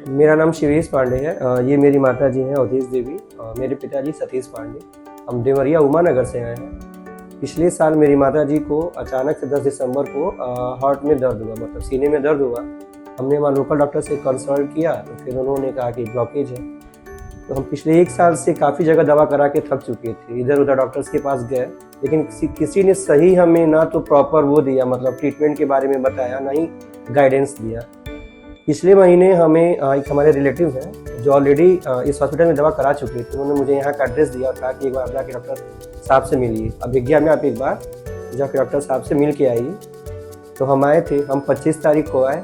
मेरा नाम शिवेश पांडे है। ये मेरी माता जी हैं अवधेश देवी और मेरे पिताजी सतीश पांडे। हम देवरिया उमा नगर से आए हैं। पिछले साल मेरी माता जी को अचानक से 10 दिसंबर को हार्ट में दर्द हुआ, मतलब सीने में दर्द हुआ। हमने वहाँ लोकल डॉक्टर से कंसल्ट किया तो फिर उन्होंने कहा कि ब्लॉकेज है। तो हम पिछले 1 साल से काफ़ी जगह दवा करा के थक चुके थे, इधर उधर डॉक्टर्स के पास गए, लेकिन किसी ने सही हमें ना तो प्रॉपर वो दिया, मतलब ट्रीटमेंट के बारे में बताया, ना ही गाइडेंस दिया। पिछले महीने हमें एक हमारे रिलेटिव हैं जो ऑलरेडी इस हॉस्पिटल में दवा करा चुके थे। उन्होंने मुझे यहाँ का एड्रेस दिया और कहा कि एक बार जाके डॉक्टर साहब से मिलिए। अभिज्ञा में आप एक बार जाके डॉक्टर साहब से मिल के आइए। तो हम आए थे, हम 25 तारीख को आए।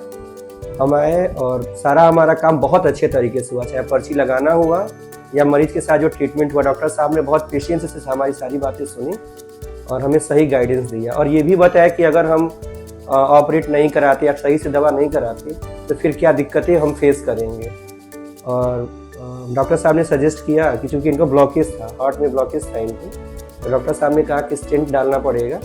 हम आए और सारा हमारा काम बहुत अच्छे तरीके से हुआ, चाहे पर्ची लगाना हुआ या मरीज के साथ जो ट्रीटमेंट हुआ। डॉक्टर साहब ने बहुत पेशेंस से हमारी सारी बातें सुनी और हमें सही गाइडेंस दिया और ये भी बताया कि अगर हम ऑपरेट नहीं कराते या सही से दवा नहीं कराते तो फिर क्या दिक्कतें हम फेस करेंगे। और डॉक्टर साहब ने सजेस्ट किया कि चूँकि इनको ब्लॉकेज था, हार्ट में ब्लॉकेज था इनको, तो डॉक्टर साहब ने कहा कि स्टेंट डालना पड़ेगा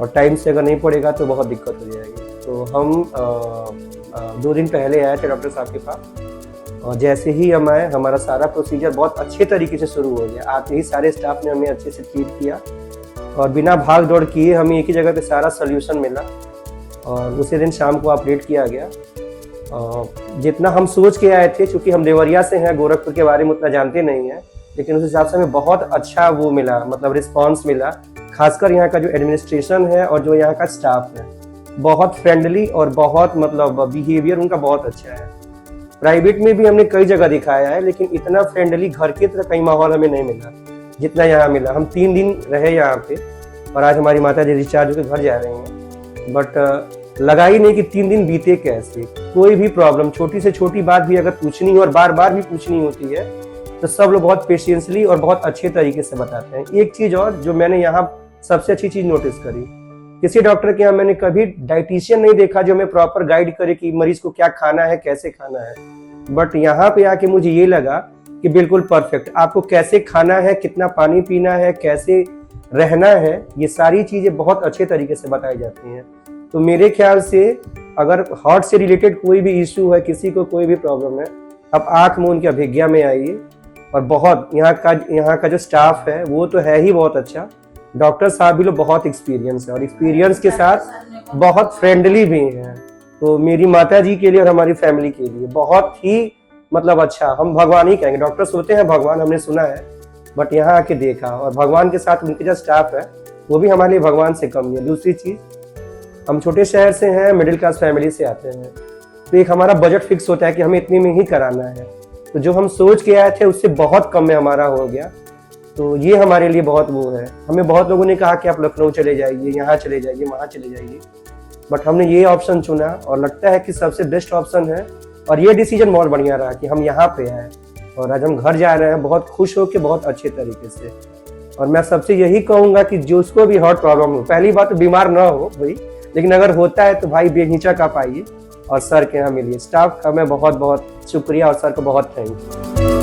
और टाइम से अगर नहीं पड़ेगा तो बहुत दिक्कत हो जाएगी। तो हम 2 दिन पहले आए थे डॉक्टर साहब के पास और जैसे ही हम आए हमारा सारा प्रोसीजर बहुत अच्छे तरीके से शुरू हो गया। आते ही सारे स्टाफ ने हमें अच्छे से ट्रीट किया और बिना भाग दौड़ किए हमें एक ही जगह पे सारा सोल्यूशन मिला और उसी दिन शाम को ऑपरेट किया गया। जितना हम सोच के आए थे, चूँकि हम देवरिया से हैं, गोरखपुर के बारे में उतना जानते नहीं हैं, लेकिन उस हिसाब से हमें बहुत अच्छा वो मिला, मतलब रिस्पांस मिला। खासकर यहाँ का जो एडमिनिस्ट्रेशन है और जो यहाँ का स्टाफ है, बहुत फ्रेंडली और बहुत मतलब बिहेवियर उनका बहुत अच्छा है। प्राइवेट में भी हमने कई जगह दिखाया है, लेकिन इतना फ्रेंडली घर की तरह कहीं माहौल हमें नहीं मिला जितना यहाँ मिला। हम 3 दिन रहे यहाँ पे और आज हमारी माता जी डिस्चार्ज होकर घर जा रही हैं, बट लगा ही नहीं कि 3 दिन बीते कैसे। कोई भी प्रॉब्लम, छोटी से छोटी बात भी अगर पूछनी हो और बार बार भी पूछनी होती है तो सब लोग बहुत पेशेंसली और बहुत अच्छे तरीके से बताते हैं। एक चीज़ और जो मैंने यहाँ सबसे अच्छी चीज़ नोटिस करी, किसी डॉक्टर के यहाँ मैंने कभी डाइटिशियन नहीं देखा जो हमें प्रॉपर गाइड करे कि मरीज को क्या खाना है, कैसे खाना है। बट यहाँ पे आके मुझे ये लगा कि बिल्कुल परफेक्ट, आपको कैसे खाना है, कितना पानी पीना है, कैसे रहना है, ये सारी चीज़ें बहुत अच्छे तरीके से बताई जाती हैं। तो मेरे ख्याल से अगर हार्ट से रिलेटेड कोई भी इशू है, किसी को कोई भी प्रॉब्लम है, आप आँख मूंद के अभिज्ञा में आइए। और बहुत यहाँ का जो स्टाफ है वो तो है ही बहुत अच्छा। डॉक्टर साहब भी लोग बहुत एक्सपीरियंस है और एक्सपीरियंस के साथ बहुत फ्रेंडली भी हैं। तो मेरी माता जी के लिए और हमारी फैमिली के लिए बहुत ही मतलब अच्छा, हम भगवान ही कहेंगे। डॉक्टर्स होते हैं भगवान, हमने सुना है, बट यहाँ आके देखा और भगवान के साथ उनके जो स्टाफ है वो भी हमारे लिए भगवान से कम नहीं है। दूसरी चीज़, हम छोटे शहर से हैं, मिडिल क्लास फैमिली से आते हैं, तो एक हमारा बजट फिक्स होता है कि हमें इतने में ही कराना है। तो जो हम सोच के आए थे उससे बहुत कम में हमारा हो गया। तो ये हमारे लिए बहुत वो है। हमें बहुत लोगों ने कहा कि आप लखनऊ चले जाइए, यहाँ चले जाइए, वहाँ चले जाइए, बट हमने ये ऑप्शन चुना और लगता है कि सबसे बेस्ट ऑप्शन है। और ये डिसीजन बहुत बढ़िया रहा कि हम यहाँ पे आए और आज हम घर जा रहे हैं बहुत खुश होकर, बहुत अच्छे तरीके से। और मैं सबसे यही कहूँगा कि जिसको भी हार्ट प्रॉब्लम हो, पहली बात तो बीमार ना हो भाई, लेकिन अगर होता है तो भाई बेहिचक आप आइए और सर के यहाँ मिलिए। स्टाफ का मैं बहुत बहुत शुक्रिया और सर को बहुत थैंक यू।